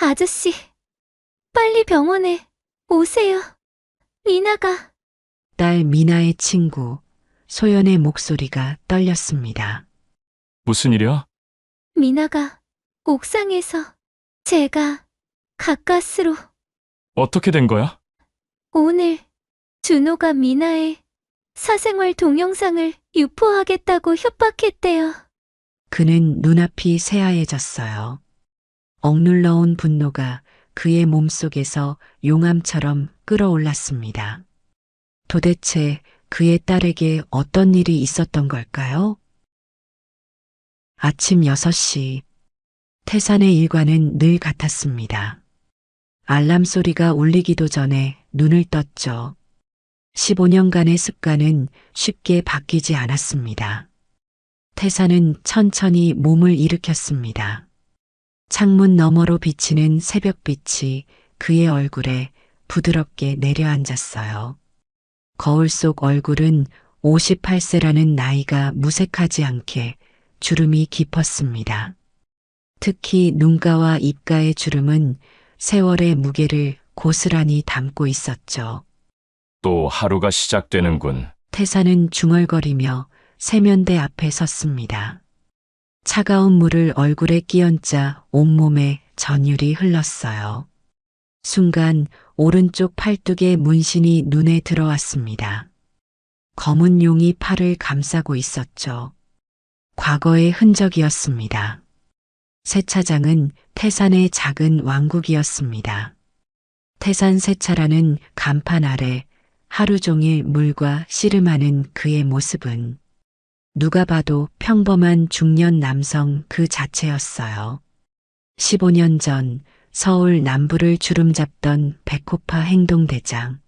아저씨, 빨리 병원에 오세요. 미나가. 딸 미나의 친구 소연의 목소리가 떨렸습니다. 무슨 일이야? 미나가 옥상에서 제가 가까스로 어떻게 된 거야? 오늘 준호가 미나의 사생활 동영상을 유포하겠다고 협박했대요. 그는 눈앞이 새하얘졌어요. 억눌러온 분노가 그의 몸속에서 용암처럼 끌어올랐습니다. 도대체 그의 딸에게 어떤 일이 있었던 걸까요? 아침 6시, 태산의 일과는 늘 같았습니다. 알람 소리가 울리기도 전에 눈을 떴죠. 15년간의 습관은 쉽게 바뀌지 않았습니다. 태산은 천천히 몸을 일으켰습니다. 창문 너머로 비치는 새벽빛이 그의 얼굴에 부드럽게 내려앉았어요. 거울 속 얼굴은 58세라는 나이가 무색하지 않게 주름이 깊었습니다. 특히 눈가와 입가의 주름은 세월의 무게를 고스란히 담고 있었죠. 또 하루가 시작되는군. 태사는 중얼거리며 세면대 앞에 섰습니다. 차가운 물을 얼굴에 끼얹자 온몸에 전율이 흘렀어요. 순간 오른쪽 팔뚝의 문신이 눈에 들어왔습니다. 검은 용이 팔을 감싸고 있었죠. 과거의 흔적이었습니다. 세차장은 태산의 작은 왕국이었습니다. 태산 세차라는 간판 아래 하루 종일 물과 씨름하는 그의 모습은 누가 봐도 평범한 중년 남성 그 자체였어요. 15년 전 서울 남부를 주름잡던 백호파 행동대장.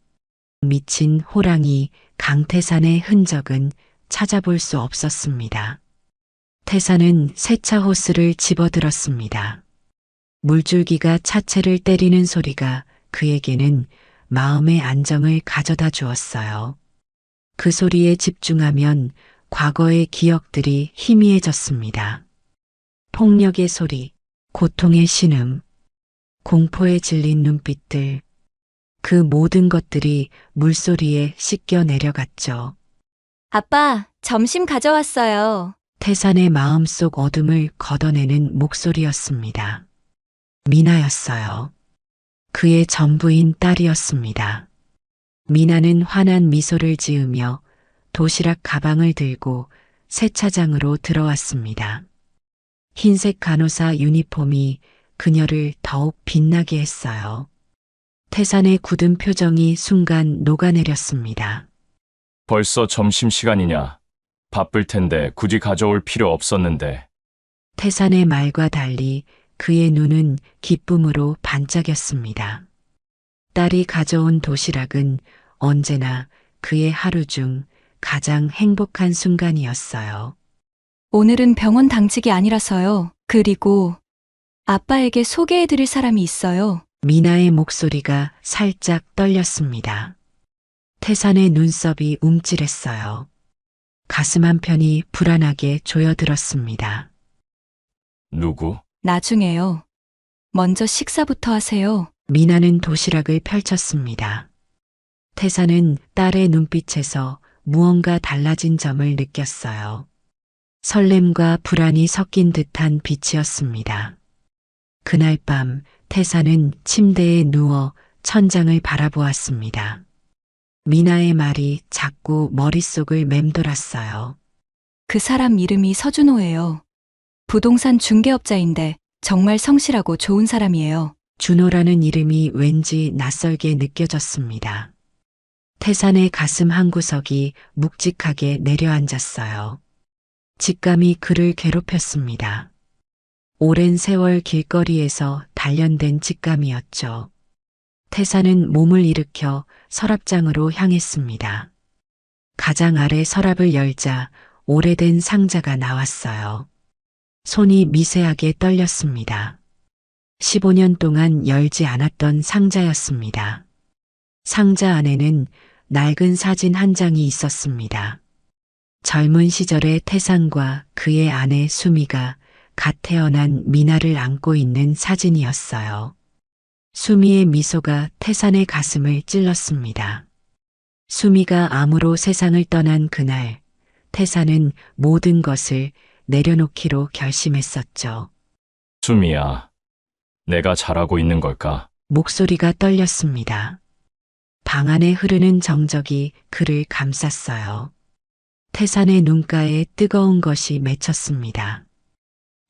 미친 호랑이 강태산의 흔적은 찾아볼 수 없었습니다. 태산은 세차 호스를 집어들었습니다. 물줄기가 차체를 때리는 소리가 그에게는 마음의 안정을 가져다 주었어요. 그 소리에 집중하면 과거의 기억들이 희미해졌습니다. 폭력의 소리, 고통의 신음, 공포에 질린 눈빛들, 그 모든 것들이 물소리에 씻겨 내려갔죠. 아빠, 점심 가져왔어요. 태산의 마음속 어둠을 걷어내는 목소리였습니다. 미나였어요. 그의 전부인 딸이었습니다. 미나는 환한 미소를 지으며 도시락 가방을 들고 세차장으로 들어왔습니다. 흰색 간호사 유니폼이 그녀를 더욱 빛나게 했어요. 태산의 굳은 표정이 순간 녹아내렸습니다. 벌써 점심시간이냐? 바쁠 텐데 굳이 가져올 필요 없었는데. 태산의 말과 달리 그의 눈은 기쁨으로 반짝였습니다. 딸이 가져온 도시락은 언제나 그의 하루 중 가장 행복한 순간이었어요. 오늘은 병원 당직이 아니라서요. 그리고 아빠에게 소개해드릴 사람이 있어요. 미나의 목소리가 살짝 떨렸습니다. 태산의 눈썹이 움찔했어요. 가슴 한편이 불안하게 조여들었습니다. 누구? 나중에요. 먼저 식사부터 하세요. 미나는 도시락을 펼쳤습니다. 태산은 딸의 눈빛에서 무언가 달라진 점을 느꼈어요. 설렘과 불안이 섞인 듯한 빛이었습니다. 그날 밤 태산은 침대에 누워 천장을 바라보았습니다. 미나의 말이 자꾸 머릿속을 맴돌았어요. 그 사람 이름이 서준호예요. 부동산 중개업자인데 정말 성실하고 좋은 사람이에요. 준호라는 이름이 왠지 낯설게 느껴졌습니다. 태산의 가슴 한구석이 묵직하게 내려앉았어요. 직감이 그를 괴롭혔습니다. 오랜 세월 길거리에서 단련된 직감이었죠. 태산은 몸을 일으켜 서랍장으로 향했습니다. 가장 아래 서랍을 열자 오래된 상자가 나왔어요. 손이 미세하게 떨렸습니다. 15년 동안 열지 않았던 상자였습니다. 상자 안에는 낡은 사진 한 장이 있었습니다. 젊은 시절의 태산과 그의 아내 수미가 갓 태어난 미나를 안고 있는 사진이었어요. 수미의 미소가 태산의 가슴을 찔렀습니다. 수미가 암으로 세상을 떠난 그날, 태산은 모든 것을 내려놓기로 결심했었죠. 수미야, 내가 잘하고 있는 걸까? 목소리가 떨렸습니다. 방 안에 흐르는 정적이 그를 감쌌어요. 태산의 눈가에 뜨거운 것이 맺혔습니다.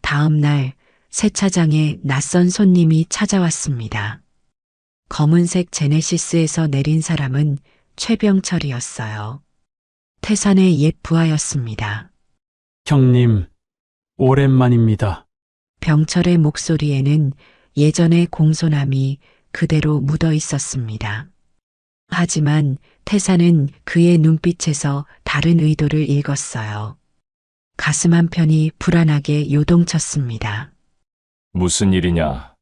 다음 날 세차장에 낯선 손님이 찾아왔습니다. 검은색 제네시스에서 내린 사람은 최병철이었어요. 태산의 옛 부하였습니다. 형님, 오랜만입니다. 병철의 목소리에는 예전의 공손함이 그대로 묻어 있었습니다. 하지만 태산은 그의 눈빛에서 다른 의도를 읽었어요. 가슴 한편이 불안하게 요동쳤습니다. 무슨 일이냐?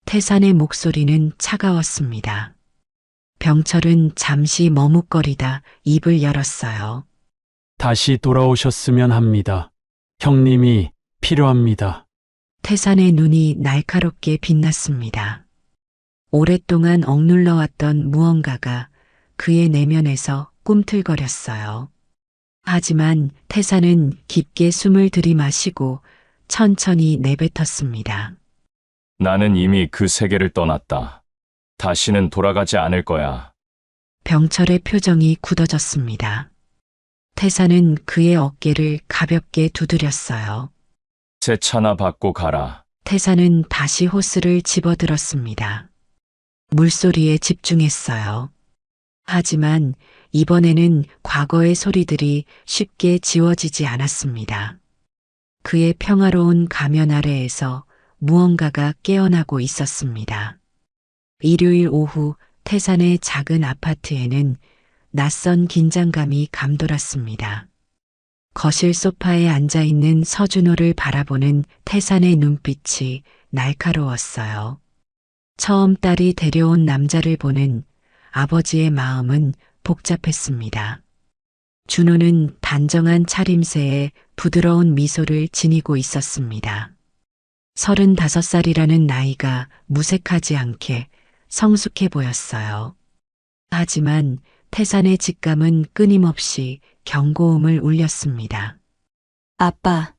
태산의 목소리는 차가웠습니다. 병철은 잠시 머뭇거리다 입을 열었어요. 다시 돌아오셨으면 합니다. 형님이 필요합니다. 태산의 눈이 날카롭게 빛났습니다. 오랫동안 억눌러왔던 무언가가 그의 내면에서 꿈틀거렸어요. 하지만 태산은 깊게 숨을 들이마시고 천천히 내뱉었습니다. 나는 이미 그 세계를 떠났다. 다시는 돌아가지 않을 거야. 병철의 표정이 굳어졌습니다. 태산은 그의 어깨를 가볍게 두드렸어요. 새 차나 받고 가라. 태산은 다시 호스를 집어들었습니다. 물소리에 집중했어요. 하지만 이번에는 과거의 소리들이 쉽게 지워지지 않았습니다. 그의 평화로운 가면 아래에서 무언가가 깨어나고 있었습니다. 일요일 오후 태산의 작은 아파트에는 낯선 긴장감이 감돌았습니다. 거실 소파에 앉아있는 서준호를 바라보는 태산의 눈빛이 날카로웠어요. 처음 딸이 데려온 남자를 보는 아버지의 마음은 복잡했습니다. 준호는 단정한 차림새에 부드러운 미소를 지니고 있었습니다. 35살이라는 나이가 무색하지 않게 성숙해 보였어요. 하지만 태산의 직감은 끊임없이 경고음을 울렸습니다. 아빠,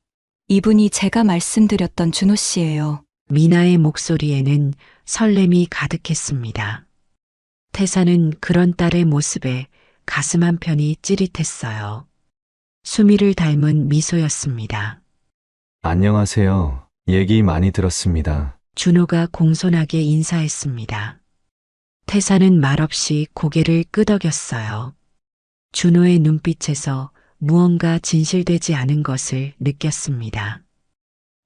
이분이 제가 말씀드렸던 준호 씨예요. 미나의 목소리에는 설렘이 가득했습니다. 태산은 그런 딸의 모습에 가슴 한편이 찌릿했어요. 수미를 닮은 미소였습니다. 안녕하세요. 얘기 많이 들었습니다. 준호가 공손하게 인사했습니다. 태산은 말없이 고개를 끄덕였어요. 준호의 눈빛에서 무언가 진실되지 않은 것을 느꼈습니다.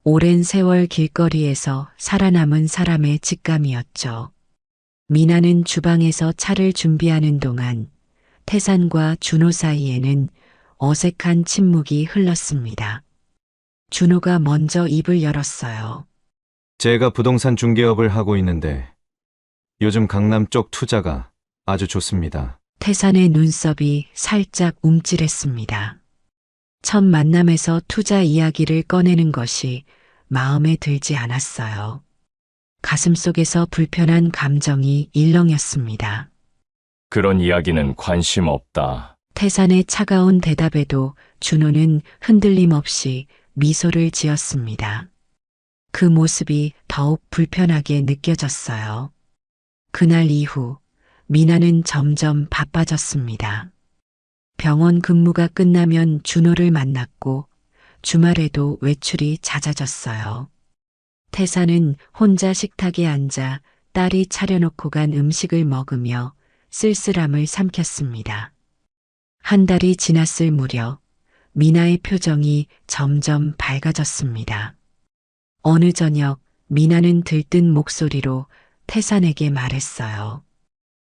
오랜 세월 길거리에서 살아남은 사람의 직감이었죠. 미나는 주방에서 차를 준비하는 동안 태산과 준호 사이에는 어색한 침묵이 흘렀습니다. 준호가 먼저 입을 열었어요. 제가 부동산 중개업을 하고 있는데 요즘 강남 쪽 투자가 아주 좋습니다. 태산의 눈썹이 살짝 움찔했습니다. 첫 만남에서 투자 이야기를 꺼내는 것이 마음에 들지 않았어요. 가슴속에서 불편한 감정이 일렁였습니다. 그런 이야기는 관심 없다. 태산의 차가운 대답에도 준호는 흔들림 없이 미소를 지었습니다. 그 모습이 더욱 불편하게 느껴졌어요. 그날 이후 미나는 점점 바빠졌습니다. 병원 근무가 끝나면 준호를 만났고 주말에도 외출이 잦아졌어요. 태산은 혼자 식탁에 앉아 딸이 차려놓고 간 음식을 먹으며 쓸쓸함을 삼켰습니다. 한 달이 지났을 무렵 미나의 표정이 점점 밝아졌습니다. 어느 저녁 미나는 들뜬 목소리로 태산에게 말했어요.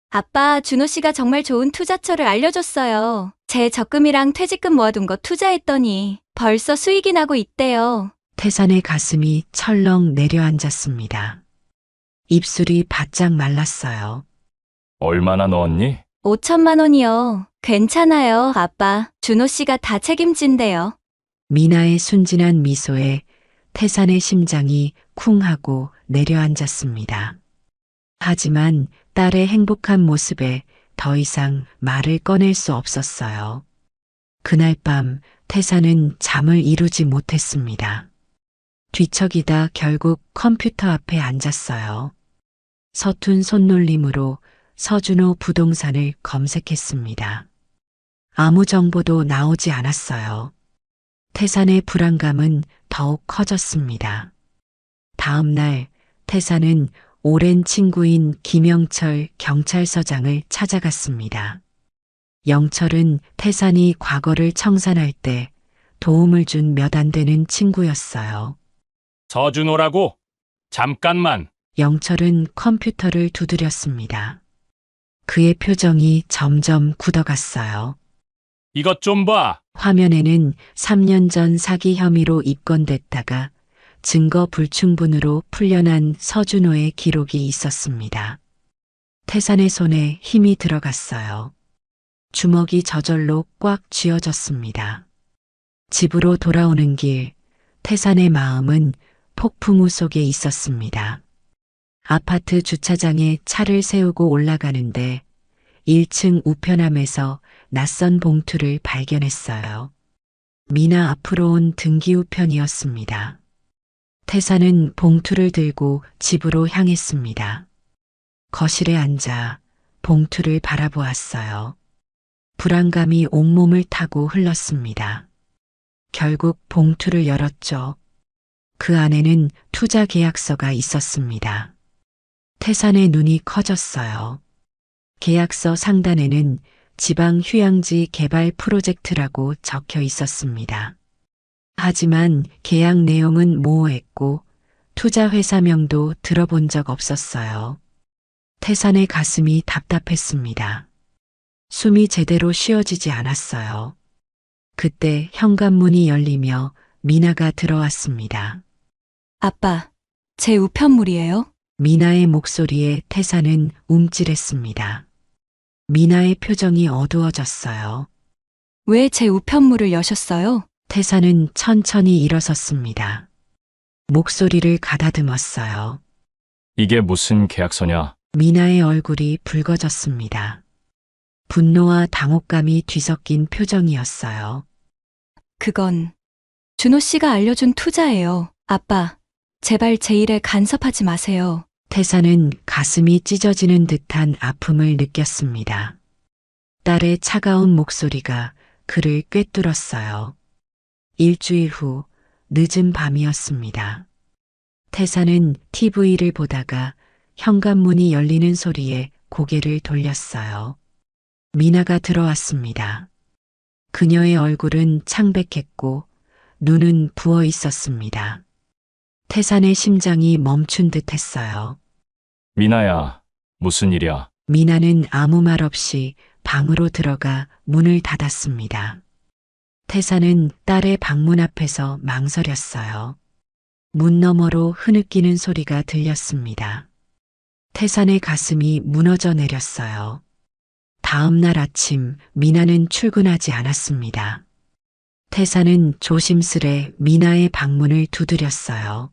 아빠, 준호 씨가 정말 좋은 투자처를 알려줬어요. 제 적금이랑 퇴직금 모아둔 거 투자했더니 벌써 수익이 나고 있대요. 태산의 가슴이 철렁 내려앉았습니다. 입술이 바짝 말랐어요. 얼마나 넣었니? 5천만 원이요. 괜찮아요, 아빠. 준호 씨가 다 책임진대요. 미나의 순진한 미소에 태산의 심장이 쿵 하고 내려앉았습니다. 하지만 딸의 행복한 모습에 더 이상 말을 꺼낼 수 없었어요. 그날 밤 태사는 잠을 이루지 못했습니다. 뒤척이다 결국 컴퓨터 앞에 앉았어요. 서툰 손놀림으로 서준호 부동산을 검색했습니다. 아무 정보도 나오지 않았어요. 태산의 불안감은 더욱 커졌습니다. 다음 날 태산은 오랜 친구인 김영철 경찰서장을 찾아갔습니다. 영철은 태산이 과거를 청산할 때 도움을 준 몇 안 되는 친구였어요. 서준호라고? 잠깐만. 영철은 컴퓨터를 두드렸습니다. 그의 표정이 점점 굳어갔어요. 이것 좀 봐. 화면에는 3년 전 사기 혐의로 입건됐다가 증거 불충분으로 풀려난 서준호의 기록이 있었습니다. 태산의 손에 힘이 들어갔어요. 주먹이 저절로 꽉 쥐어졌습니다. 집으로 돌아오는 길, 태산의 마음은 폭풍우 속에 있었습니다. 아파트 주차장에 차를 세우고 올라가는데 1층 우편함에서 낯선 봉투를 발견했어요. 미나 앞으로 온 등기우편이었습니다. 태사는 봉투를 들고 집으로 향했습니다. 거실에 앉아 봉투를 바라보았어요. 불안감이 온몸을 타고 흘렀습니다. 결국 봉투를 열었죠. 그 안에는 투자 계약서가 있었습니다. 태산의 눈이 커졌어요. 계약서 상단에는 지방 휴양지 개발 프로젝트라고 적혀 있었습니다. 하지만 계약 내용은 모호했고 투자 회사명도 들어본 적 없었어요. 태산의 가슴이 답답했습니다. 숨이 제대로 쉬어지지 않았어요. 그때 현관문이 열리며 미나가 들어왔습니다. 아빠, 제 우편물이에요? 미나의 목소리에 태산은 움찔했습니다. 미나의 표정이 어두워졌어요. 왜 제 우편물을 여셨어요? 태산은 천천히 일어섰습니다. 목소리를 가다듬었어요. 이게 무슨 계약서냐? 미나의 얼굴이 붉어졌습니다. 분노와 당혹감이 뒤섞인 표정이었어요. 그건 준호 씨가 알려준 투자예요. 아빠, 제발 제 일에 간섭하지 마세요. 태산은 가슴이 찢어지는 듯한 아픔을 느꼈습니다. 딸의 차가운 목소리가 그를 꿰뚫었어요. 일주일 후 늦은 밤이었습니다. 태산은 TV를 보다가 현관문이 열리는 소리에 고개를 돌렸어요. 미나가 들어왔습니다. 그녀의 얼굴은 창백했고 눈은 부어 있었습니다. 태산의 심장이 멈춘 듯 했어요. 미나야, 무슨 일이야? 미나는 아무 말 없이 방으로 들어가 문을 닫았습니다. 태산은 딸의 방문 앞에서 망설였어요. 문 너머로 흐느끼는 소리가 들렸습니다. 태산의 가슴이 무너져 내렸어요. 다음 날 아침 미나는 출근하지 않았습니다. 태산은 조심스레 미나의 방문을 두드렸어요.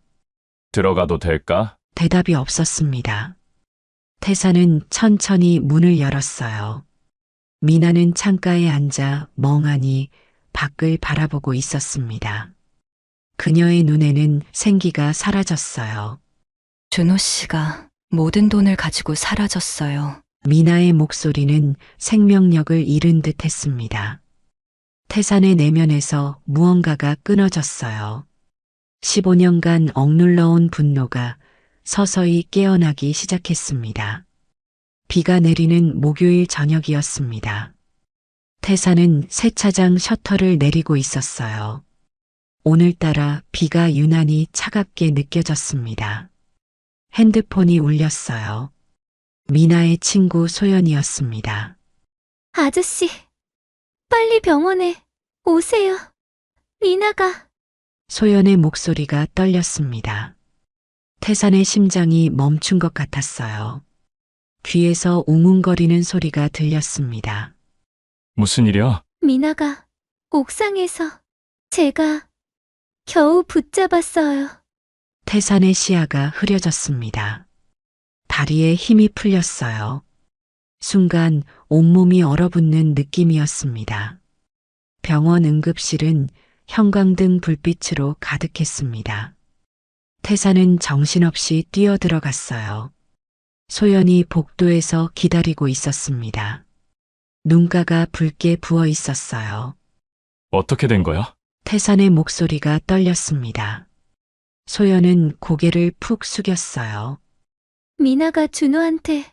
들어가도 될까? 대답이 없었습니다. 태산은 천천히 문을 열었어요. 미나는 창가에 앉아 멍하니 밖을 바라보고 있었습니다. 그녀의 눈에는 생기가 사라졌어요. 준호 씨가 모든 돈을 가지고 사라졌어요. 미나의 목소리는 생명력을 잃은 듯 했습니다. 태산의 내면에서 무언가가 끊어졌어요. 15년간 억눌러온 분노가 서서히 깨어나기 시작했습니다. 비가 내리는 목요일 저녁이었습니다. 태산은 세차장 셔터를 내리고 있었어요. 오늘따라 비가 유난히 차갑게 느껴졌습니다. 핸드폰이 울렸어요. 미나의 친구 소연이었습니다. 아저씨, 빨리 병원에 오세요. 미나가. 소연의 목소리가 떨렸습니다. 태산의 심장이 멈춘 것 같았어요. 귀에서 웅웅거리는 소리가 들렸습니다. 무슨 일이야? 미나가 옥상에서 제가 겨우 붙잡았어요. 태산의 시야가 흐려졌습니다. 다리에 힘이 풀렸어요. 순간 온몸이 얼어붙는 느낌이었습니다. 병원 응급실은 형광등 불빛으로 가득했습니다. 태사는 정신없이 뛰어들어갔어요. 소연이 복도에서 기다리고 있었습니다. 눈가가 붉게 부어 있었어요. 어떻게 된 거야? 태산의 목소리가 떨렸습니다. 소연은 고개를 푹 숙였어요. 미나가 준호한테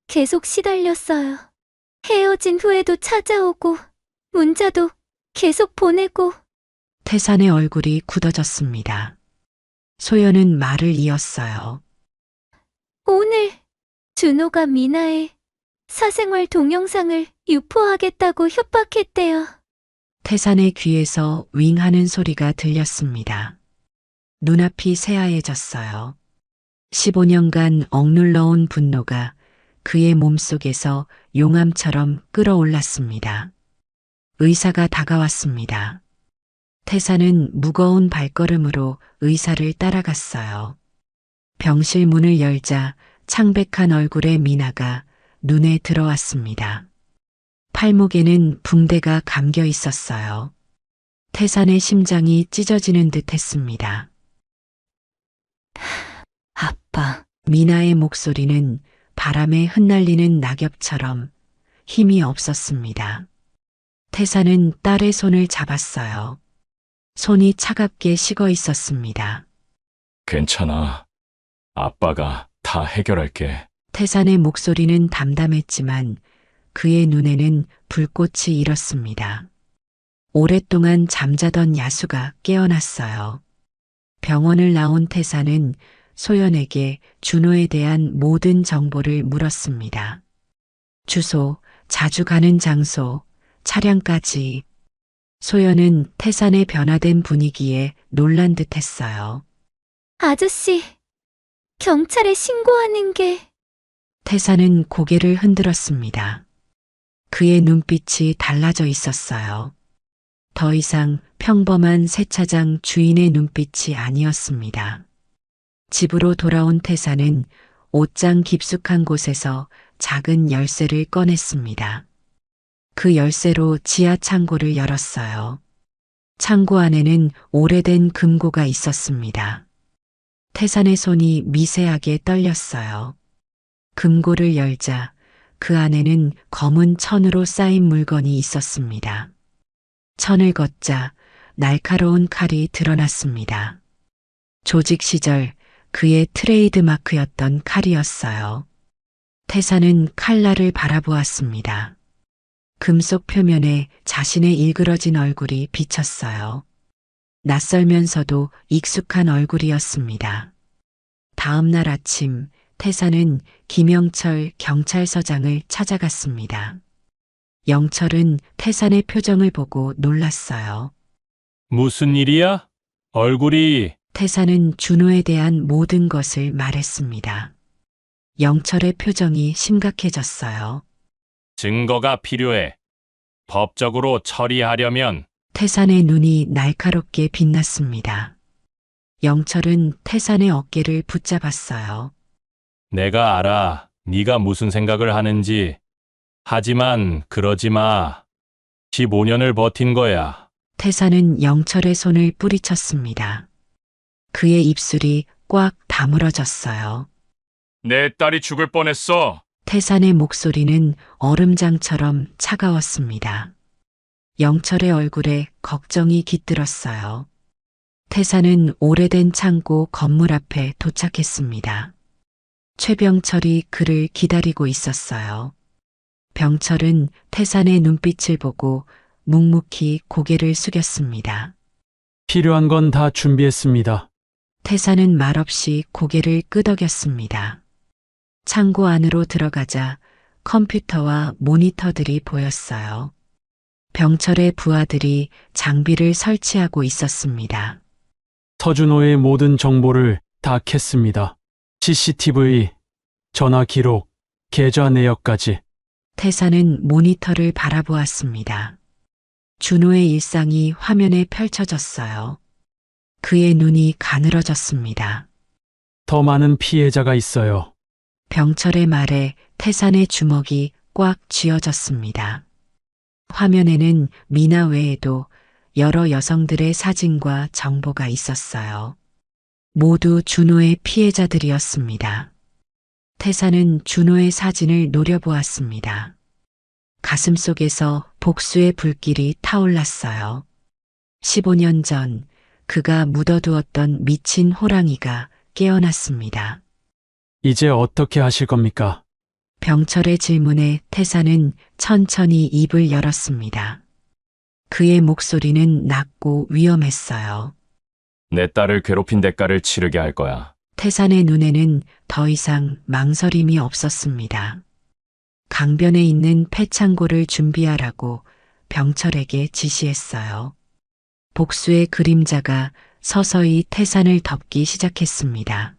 계속 시달렸어요. 헤어진 후에도 찾아오고, 문자도 계속 보내고, 태산의 얼굴이 굳어졌습니다. 소연은 말을 이었어요. 오늘 준호가 미나의 사생활 동영상을 유포하겠다고 협박했대요. 태산의 귀에서 윙 하는 소리가 들렸습니다. 눈앞이 새하얘졌어요. 15년간 억눌러온 분노가 그의 몸속에서 용암처럼 끌어올랐습니다. 의사가 다가왔습니다. 태사는 무거운 발걸음으로 의사를 따라갔어요. 병실 문을 열자 창백한 얼굴의 미나가 눈에 들어왔습니다. 팔목에는 붕대가 감겨 있었어요. 태산의 심장이 찢어지는 듯 했습니다. 아빠, 미나의 목소리는 바람에 흩날리는 낙엽처럼 힘이 없었습니다. 태사는 딸의 손을 잡았어요. 손이 차갑게 식어 있었습니다. 괜찮아. 아빠가 다 해결할게. 태산의 목소리는 담담했지만 그의 눈에는 불꽃이 일었습니다. 오랫동안 잠자던 야수가 깨어났어요. 병원을 나온 태산은 소연에게 준호에 대한 모든 정보를 물었습니다. 주소, 자주 가는 장소, 차량까지. 소연은 태산의 변화된 분위기에 놀란 듯 했어요. 아저씨, 경찰에 신고하는 게 태산은 고개를 흔들었습니다. 그의 눈빛이 달라져 있었어요. 더 이상 평범한 세차장 주인의 눈빛이 아니었습니다. 집으로 돌아온 태사는 옷장 깊숙한 곳에서 작은 열쇠를 꺼냈습니다. 그 열쇠로 지하 창고를 열었어요. 창고 안에는 오래된 금고가 있었습니다. 태산의 손이 미세하게 떨렸어요. 금고를 열자 그 안에는 검은 천으로 쌓인 물건이 있었습니다. 천을 걷자 날카로운 칼이 드러났습니다. 조직 시절 그의 트레이드 마크였던 칼이었어요. 태사는 칼날을 바라보았습니다. 금속 표면에 자신의 일그러진 얼굴이 비쳤어요. 낯설면서도 익숙한 얼굴이었습니다. 다음 날 아침 태사는 김영철 경찰서장을 찾아갔습니다. 영철은 태산의 표정을 보고 놀랐어요. 무슨 일이야? 얼굴이 태산은 준호에 대한 모든 것을 말했습니다. 영철의 표정이 심각해졌어요. 증거가 필요해. 법적으로 처리하려면 태산의 눈이 날카롭게 빛났습니다. 영철은 태산의 어깨를 붙잡았어요. 내가 알아. 네가 무슨 생각을 하는지. 하지만 그러지 마. 15년을 버틴 거야. 태산은 영철의 손을 뿌리쳤습니다. 그의 입술이 꽉 다물어졌어요. 내 딸이 죽을 뻔했어. 태산의 목소리는 얼음장처럼 차가웠습니다. 영철의 얼굴에 걱정이 깃들었어요. 태산은 오래된 창고 건물 앞에 도착했습니다. 최병철이 그를 기다리고 있었어요. 병철은 태산의 눈빛을 보고 묵묵히 고개를 숙였습니다. 필요한 건 다 준비했습니다. 태산은 말없이 고개를 끄덕였습니다. 창고 안으로 들어가자 컴퓨터와 모니터들이 보였어요. 병철의 부하들이 장비를 설치하고 있었습니다. 서준호의 모든 정보를 다 캤습니다. CCTV, 전화 기록, 계좌 내역까지. 태산은 모니터를 바라보았습니다. 준호의 일상이 화면에 펼쳐졌어요. 그의 눈이 가늘어졌습니다. 더 많은 피해자가 있어요. 병철의 말에 태산의 주먹이 꽉 쥐어졌습니다. 화면에는 미나 외에도 여러 여성들의 사진과 정보가 있었어요. 모두 준호의 피해자들이었습니다. 태산은 준호의 사진을 노려보았습니다. 가슴속에서 복수의 불길이 타올랐어요. 15년 전 그가 묻어두었던 미친 호랑이가 깨어났습니다. 이제 어떻게 하실 겁니까? 병철의 질문에 태산은 천천히 입을 열었습니다. 그의 목소리는 낮고 위험했어요. 내 딸을 괴롭힌 대가를 치르게 할 거야. 태산의 눈에는 더 이상 망설임이 없었습니다. 강변에 있는 폐창고를 준비하라고 병철에게 지시했어요. 복수의 그림자가 서서히 태산을 덮기 시작했습니다.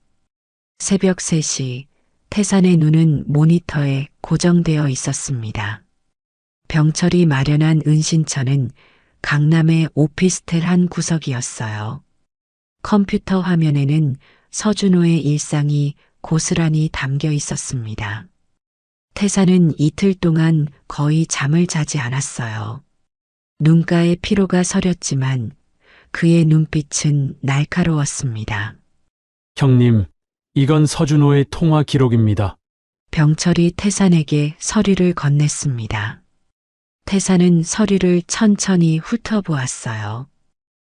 새벽 3시 태산의 눈은 모니터에 고정되어 있었습니다. 병철이 마련한 은신처는 강남의 오피스텔 한 구석이었어요. 컴퓨터 화면에는 서준호의 일상이 고스란히 담겨 있었습니다. 태산은 이틀 동안 거의 잠을 자지 않았어요. 눈가에 피로가 서렸지만 그의 눈빛은 날카로웠습니다. 형님, 이건 서준호의 통화 기록입니다. 병철이 태산에게 서류를 건넸습니다. 태산은 서류를 천천히 훑어보았어요.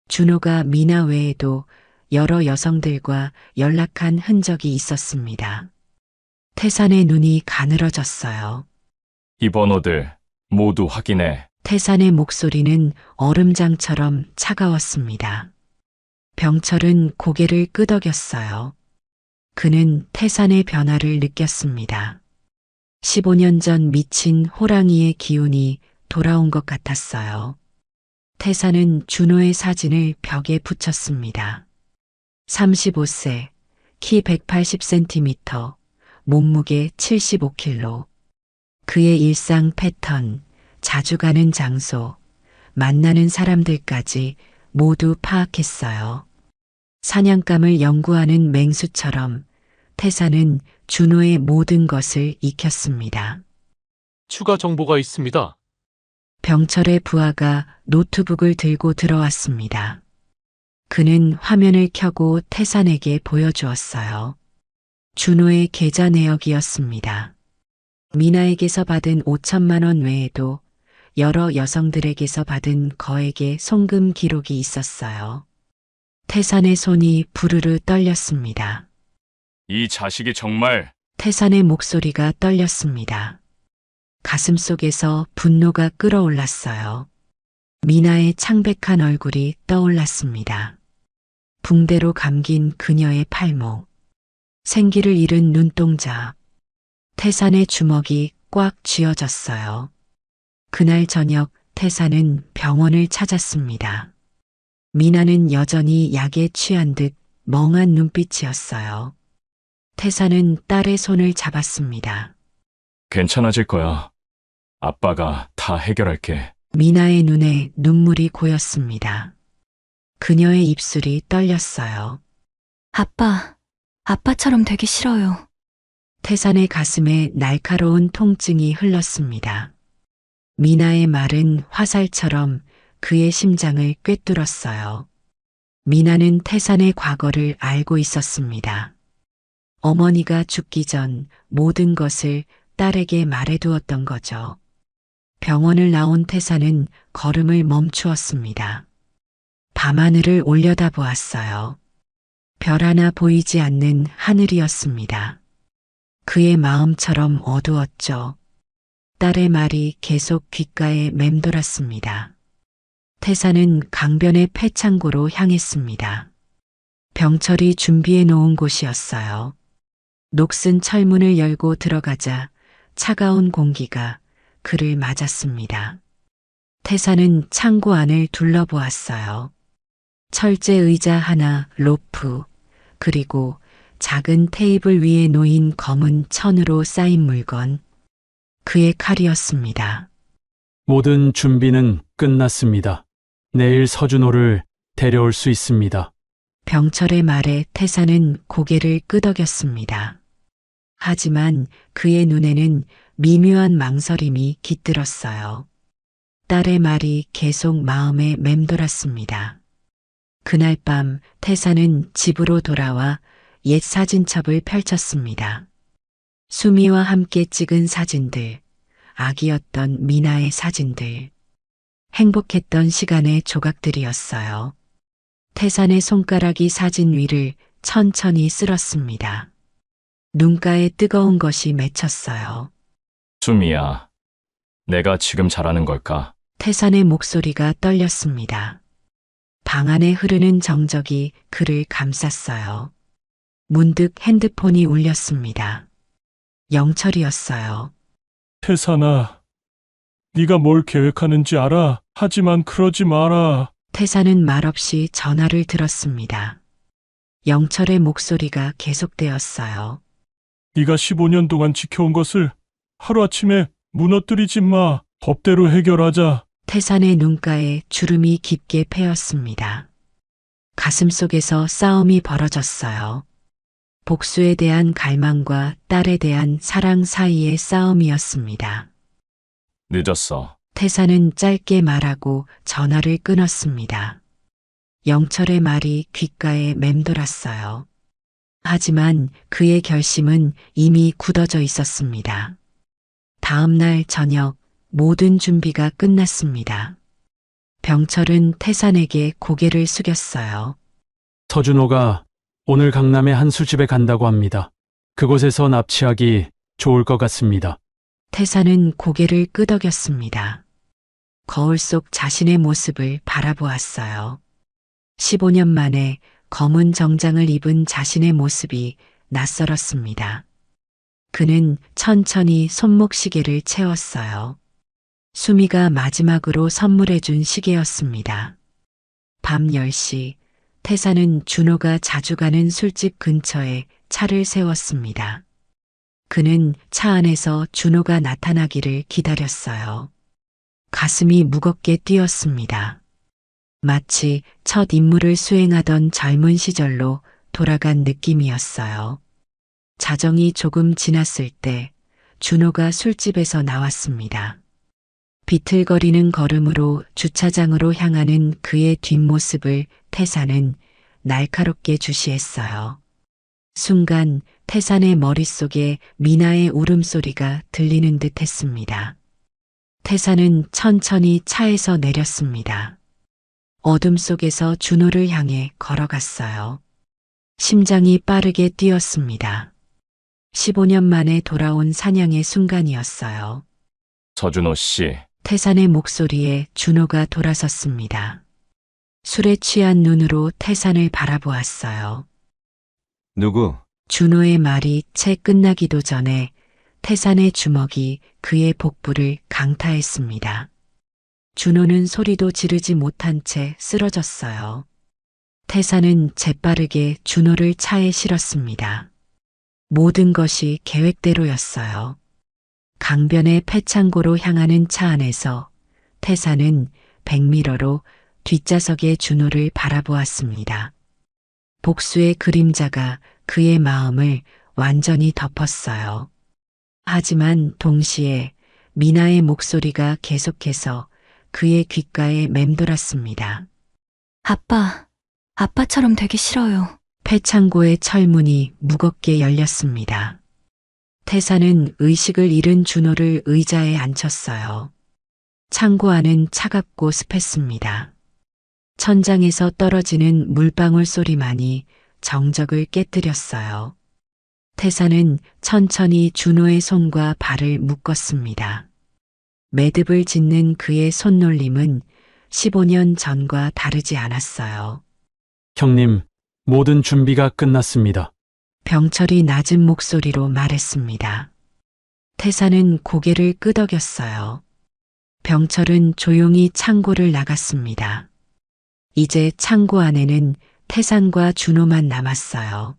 준호가 미나 외에도 여러 여성들과 연락한 흔적이 있었습니다. 태산의 눈이 가늘어졌어요. 이 번호들 모두 확인해. 태산의 목소리는 얼음장처럼 차가웠습니다. 병철은 고개를 끄덕였어요. 그는 태산의 변화를 느꼈습니다. 15년 전 미친 호랑이의 기운이 돌아온 것 같았어요. 태산은 준호의 사진을 벽에 붙였습니다. 35세, 키 180cm, 몸무게 75kg. 그의 일상 패턴, 자주 가는 장소, 만나는 사람들까지 모두 파악했어요. 사냥감을 연구하는 맹수처럼 태산은 준호의 모든 것을 익혔습니다. 추가 정보가 있습니다. 병철의 부하가 노트북을 들고 들어왔습니다. 그는 화면을 켜고 태산에게 보여주었어요. 준호의 계좌 내역이었습니다. 미나에게서 받은 5천만 원 외에도 여러 여성들에게서 받은 거액의 송금 기록이 있었어요. 태산의 손이 부르르 떨렸습니다. 이 자식이 정말 태산의 목소리가 떨렸습니다. 가슴속에서 분노가 끓어올랐어요. 미나의 창백한 얼굴이 떠올랐습니다. 붕대로 감긴 그녀의 팔목, 생기를 잃은 눈동자, 태산의 주먹이 꽉 쥐어졌어요. 그날 저녁 태산은 병원을 찾았습니다. 미나는 여전히 약에 취한 듯 멍한 눈빛이었어요. 태산은 딸의 손을 잡았습니다. 괜찮아질 거야. 아빠가 다 해결할게. 미나의 눈에 눈물이 고였습니다. 그녀의 입술이 떨렸어요. 아빠처럼 되기 싫어요. 태산의 가슴에 날카로운 통증이 흘렀습니다. 미나의 말은 화살처럼 그의 심장을 꿰뚫었어요. 미나는 태산의 과거를 알고 있었습니다. 어머니가 죽기 전 모든 것을 딸에게 말해두었던 거죠. 병원을 나온 태산은 걸음을 멈추었습니다. 밤하늘을 올려다보았어요. 별 하나 보이지 않는 하늘이었습니다. 그의 마음처럼 어두웠죠. 딸의 말이 계속 귓가에 맴돌았습니다. 태산은 강변의 폐창고로 향했습니다. 병철이 준비해 놓은 곳이었어요. 녹슨 철문을 열고 들어가자 차가운 공기가 그를 맞았습니다. 태산은 창고 안을 둘러보았어요. 철제 의자 하나, 로프, 그리고 작은 테이블 위에 놓인 검은 천으로 쌓인 물건. 그의 칼이었습니다. 모든 준비는 끝났습니다. 내일 서준호를 데려올 수 있습니다. 병철의 말에 태산은 고개를 끄덕였습니다. 하지만 그의 눈에는 미묘한 망설임이 깃들었어요. 딸의 말이 계속 마음에 맴돌았습니다. 그날 밤 태사는 집으로 돌아와 옛 사진첩을 펼쳤습니다. 수미와 함께 찍은 사진들, 아기였던 미나의 사진들, 행복했던 시간의 조각들이었어요. 태산의 손가락이 사진 위를 천천히 쓸었습니다. 눈가에 뜨거운 것이 맺혔어요. 수미야, 내가 지금 잘하는 걸까? 태산의 목소리가 떨렸습니다. 방 안에 흐르는 정적이 그를 감쌌어요. 문득 핸드폰이 울렸습니다. 영철이었어요. 태산아, 네가 뭘 계획하는지 알아. 하지만 그러지 마라. 태산은 말없이 전화를 들었습니다. 영철의 목소리가 계속되었어요. 네가 15년 동안 지켜온 것을 하루아침에 무너뜨리지 마. 법대로 해결하자. 태산의 눈가에 주름이 깊게 패였습니다. 가슴속에서 싸움이 벌어졌어요. 복수에 대한 갈망과 딸에 대한 사랑 사이의 싸움이었습니다. 늦었어. 태산은 짧게 말하고 전화를 끊었습니다. 영철의 말이 귓가에 맴돌았어요. 하지만 그의 결심은 이미 굳어져 있었습니다. 다음 날 저녁 모든 준비가 끝났습니다. 병철은 태산에게 고개를 숙였어요. 서준호가 오늘 강남의 한 술집에 간다고 합니다. 그곳에서 납치하기 좋을 것 같습니다. 태산은 고개를 끄덕였습니다. 거울 속 자신의 모습을 바라보았어요. 15년 만에 검은 정장을 입은 자신의 모습이 낯설었습니다. 그는 천천히 손목시계를 채웠어요. 수미가 마지막으로 선물해준 시계였습니다. 밤 10시, 태산은 준호가 자주 가는 술집 근처에 차를 세웠습니다. 그는 차 안에서 준호가 나타나기를 기다렸어요. 가슴이 무겁게 뛰었습니다. 마치 첫 임무를 수행하던 젊은 시절로 돌아간 느낌이었어요. 자정이 조금 지났을 때 준호가 술집에서 나왔습니다. 비틀거리는 걸음으로 주차장으로 향하는 그의 뒷모습을 태산은 날카롭게 주시했어요. 순간 태산의 머릿속에 미나의 울음소리가 들리는 듯 했습니다. 태산은 천천히 차에서 내렸습니다. 어둠 속에서 준호를 향해 걸어갔어요. 심장이 빠르게 뛰었습니다. 15년 만에 돌아온 사냥의 순간이었어요. 서준호 씨, 태산의 목소리에 준호가 돌아섰습니다. 술에 취한 눈으로 태산을 바라보았어요. 누구? 준호의 말이 채 끝나기도 전에 태산의 주먹이 그의 복부를 강타했습니다. 준호는 소리도 지르지 못한 채 쓰러졌어요. 태산은 재빠르게 준호를 차에 실었습니다. 모든 것이 계획대로였어요. 강변의 패창고로 향하는 차 안에서 태산은 백미러로 뒷좌석의 준호를 바라보았습니다. 복수의 그림자가 그의 마음을 완전히 덮었어요. 하지만 동시에 미나의 목소리가 계속해서 그의 귓가에 맴돌았습니다. 아빠, 아빠처럼 되기 싫어요. 패창고의 철문이 무겁게 열렸습니다. 태산은 의식을 잃은 준호를 의자에 앉혔어요. 창고 안은 차갑고 습했습니다. 천장에서 떨어지는 물방울 소리만이 정적을 깨뜨렸어요. 태산은 천천히 준호의 손과 발을 묶었습니다. 매듭을 짓는 그의 손놀림은 15년 전과 다르지 않았어요. 형님, 모든 준비가 끝났습니다. 병철이 낮은 목소리로 말했습니다. 태산은 고개를 끄덕였어요. 병철은 조용히 창고를 나갔습니다. 이제 창고 안에는 태산과 준호만 남았어요.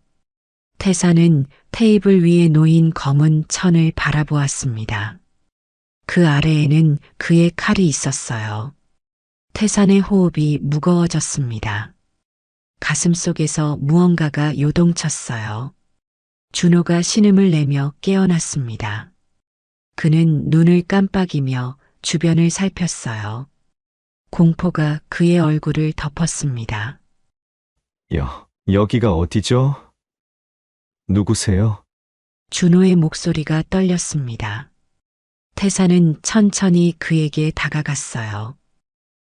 태산은 테이블 위에 놓인 검은 천을 바라보았습니다. 그 아래에는 그의 칼이 있었어요. 태산의 호흡이 무거워졌습니다. 가슴 속에서 무언가가 요동쳤어요. 준호가 신음을 내며 깨어났습니다. 그는 눈을 깜빡이며 주변을 살폈어요. 공포가 그의 얼굴을 덮었습니다. 여기가 어디죠? 누구세요? 준호의 목소리가 떨렸습니다. 태사는 천천히 그에게 다가갔어요.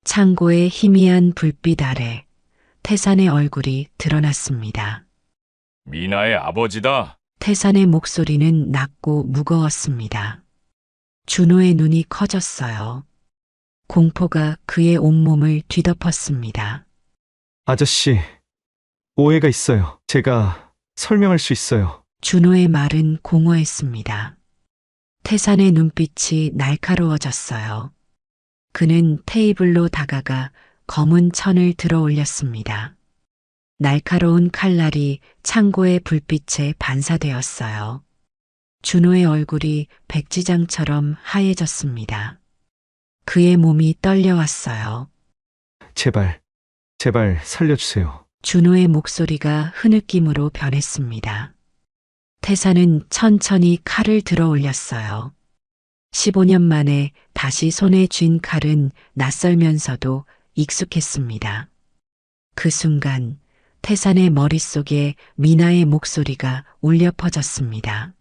창고의 희미한 불빛 아래 태산의 얼굴이 드러났습니다. 미나의 아버지다. 태산의 목소리는 낮고 무거웠습니다. 준호의 눈이 커졌어요. 공포가 그의 온몸을 뒤덮었습니다. 아저씨, 오해가 있어요. 제가 설명할 수 있어요. 준호의 말은 공허했습니다. 태산의 눈빛이 날카로워졌어요. 그는 테이블로 다가가 검은 천을 들어 올렸습니다. 날카로운 칼날이 창고의 불빛에 반사되었어요. 준호의 얼굴이 백지장처럼 하얘졌습니다. 그의 몸이 떨려왔어요. 제발 살려주세요. 준호의 목소리가 흐느낌으로 변했습니다. 태사는 천천히 칼을 들어 올렸어요. 15년 만에 다시 손에 쥔 칼은 낯설면서도 익숙했습니다. 그 순간 태산의 머릿속에 미나의 목소리가 울려 퍼졌습니다.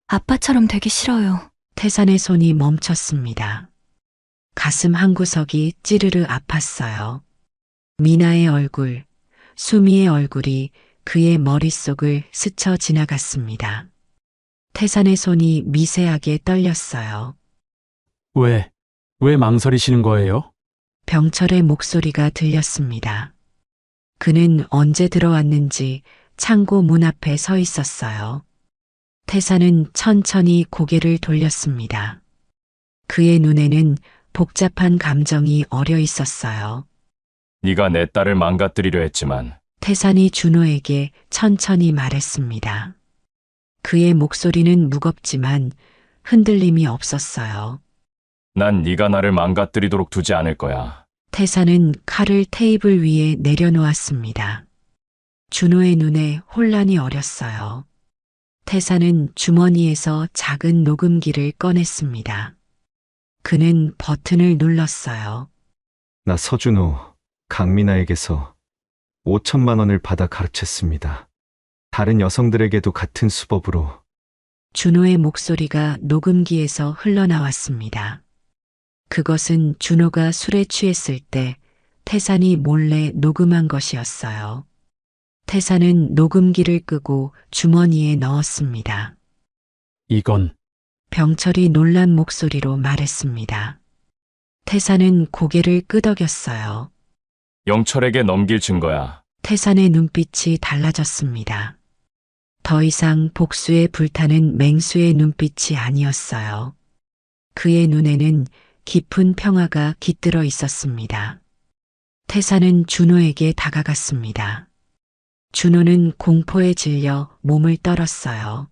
아빠처럼 되기 싫어요. 태산의 손이 멈췄습니다. 가슴 한구석이 찌르르 아팠어요. 미나의 얼굴, 수미의 얼굴이 그의 머릿속을 스쳐 지나갔습니다. 태산의 손이 미세하게 떨렸어요. 왜 망설이시는 거예요? 병철의 목소리가 들렸습니다. 그는 언제 들어왔는지 창고 문 앞에 서 있었어요. 태산은 천천히 고개를 돌렸습니다. 그의 눈에는 복잡한 감정이 어려 있었어요. 네가 내 딸을 망가뜨리려 했지만 태산이 준호에게 천천히 말했습니다. 그의 목소리는 무겁지만 흔들림이 없었어요. 난 네가 나를 망가뜨리도록 두지 않을 거야. 태산은 칼을 테이블 위에 내려놓았습니다. 준호의 눈에 혼란이 어렸어요. 태산은 주머니에서 작은 녹음기를 꺼냈습니다. 그는 버튼을 눌렀어요. 나 서준호, 강미나에게서 5천만 원을 받아 가르쳤습니다. 다른 여성들에게도 같은 수법으로. 준호의 목소리가 녹음기에서 흘러나왔습니다. 그것은 준호가 술에 취했을 때 태산이 몰래 녹음한 것이었어요. 태산은 녹음기를 끄고 주머니에 넣었습니다. 이건 병철이 놀란 목소리로 말했습니다. 태산은 고개를 끄덕였어요. 영철에게 넘길 증거야. 태산의 눈빛이 달라졌습니다. 더 이상 복수에 불타는 맹수의 눈빛이 아니었어요. 그의 눈에는 깊은 평화가 깃들어 있었습니다. 태산은 준호에게 다가갔습니다. 준호는 공포에 질려 몸을 떨었어요.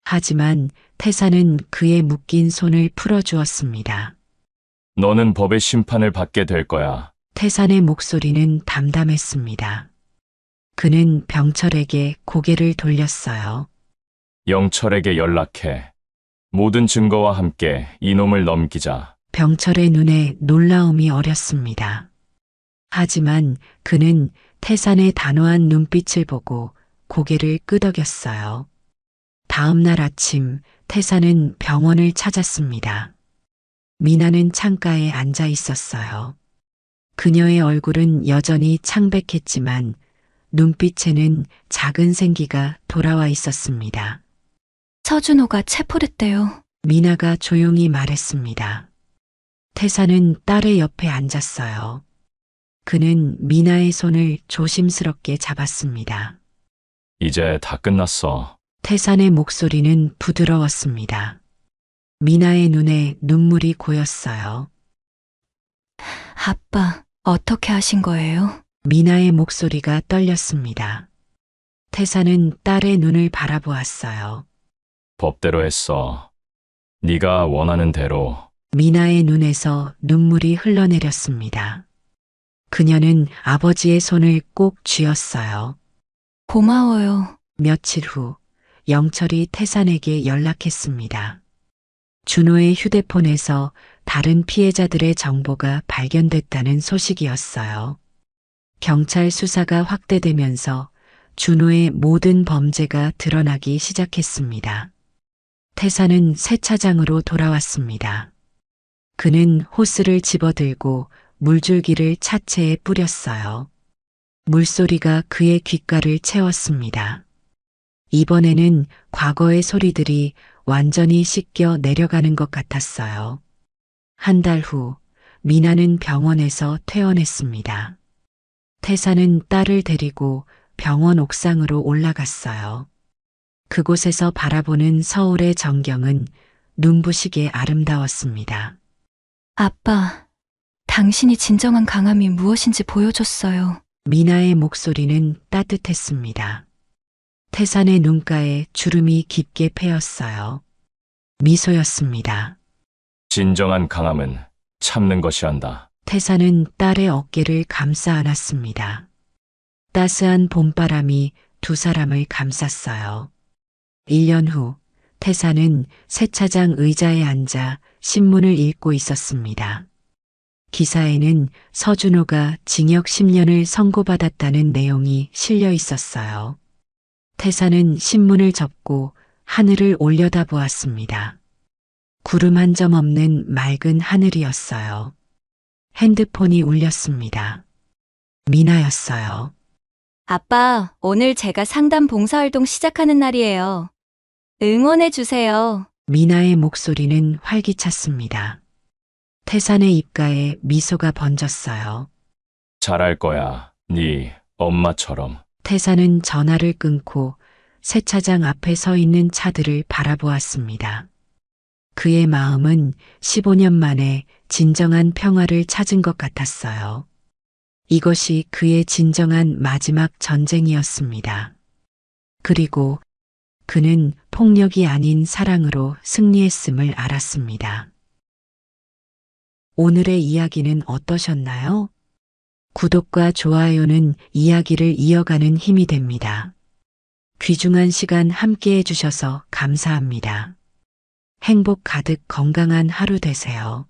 하지만 태산은 그의 묶인 손을 풀어주었습니다. 너는 법의 심판을 받게 될 거야. 태산의 목소리는 담담했습니다. 그는 병철에게 고개를 돌렸어요. 영철에게 연락해. 모든 증거와 함께 이놈을 넘기자. 병철의 눈에 놀라움이 어렸습니다. 하지만 그는 태산의 단호한 눈빛을 보고 고개를 끄덕였어요. 다음 날 아침 태산은 병원을 찾았습니다. 미나는 창가에 앉아 있었어요. 그녀의 얼굴은 여전히 창백했지만 눈빛에는 작은 생기가 돌아와 있었습니다. 서준호가 체포됐대요. 미나가 조용히 말했습니다. 태산은 딸의 옆에 앉았어요. 그는 미나의 손을 조심스럽게 잡았습니다. 이제 다 끝났어. 태산의 목소리는 부드러웠습니다. 미나의 눈에 눈물이 고였어요. 아빠, 어떻게 하신 거예요? 미나의 목소리가 떨렸습니다. 태산은 딸의 눈을 바라보았어요. 법대로 했어. 네가 원하는 대로. 미나의 눈에서 눈물이 흘러내렸습니다. 그녀는 아버지의 손을 꼭 쥐었어요. 고마워요. 며칠 후 영철이 태산에게 연락했습니다. 준호의 휴대폰에서 다른 피해자들의 정보가 발견됐다는 소식이었어요. 경찰 수사가 확대되면서 준호의 모든 범죄가 드러나기 시작했습니다. 태산은 세차장으로 돌아왔습니다. 그는 호스를 집어들고 물줄기를 차체에 뿌렸어요. 물소리가 그의 귓가를 채웠습니다. 이번에는 과거의 소리들이 완전히 씻겨 내려가는 것 같았어요. 한 달 후, 미나는 병원에서 퇴원했습니다. 태사는 딸을 데리고 병원 옥상으로 올라갔어요. 그곳에서 바라보는 서울의 전경은 눈부시게 아름다웠습니다. 아빠, 당신이 진정한 강함이 무엇인지 보여줬어요. 미나의 목소리는 따뜻했습니다. 태산의 눈가에 주름이 깊게 패였어요. 미소였습니다. 진정한 강함은 참는 것이 한다. 태산은 딸의 어깨를 감싸 안았습니다. 따스한 봄바람이 두 사람을 감쌌어요. 1년 후 태산은 세차장 의자에 앉아 신문을 읽고 있었습니다. 기사에는 서준호가 징역 10년을 선고받았다는 내용이 실려 있었어요. 태산은 신문을 접고 하늘을 올려다보았습니다. 구름 한 점 없는 맑은 하늘이었어요. 핸드폰이 울렸습니다. 미나였어요. 아빠, 오늘 제가 상담 봉사활동 시작하는 날이에요. 응원해주세요. 미나의 목소리는 활기찼습니다. 태산의 입가에 미소가 번졌어요. 잘할 거야. 네 엄마처럼. 태산은 전화를 끊고 세차장 앞에 서 있는 차들을 바라보았습니다. 그의 마음은 15년 만에 진정한 평화를 찾은 것 같았어요. 이것이 그의 진정한 마지막 전쟁이었습니다. 그리고 그는 폭력이 아닌 사랑으로 승리했음을 알았습니다. 오늘의 이야기는 어떠셨나요? 구독과 좋아요는 이야기를 이어가는 힘이 됩니다. 귀중한 시간 함께 해주셔서 감사합니다. 행복 가득 건강한 하루 되세요.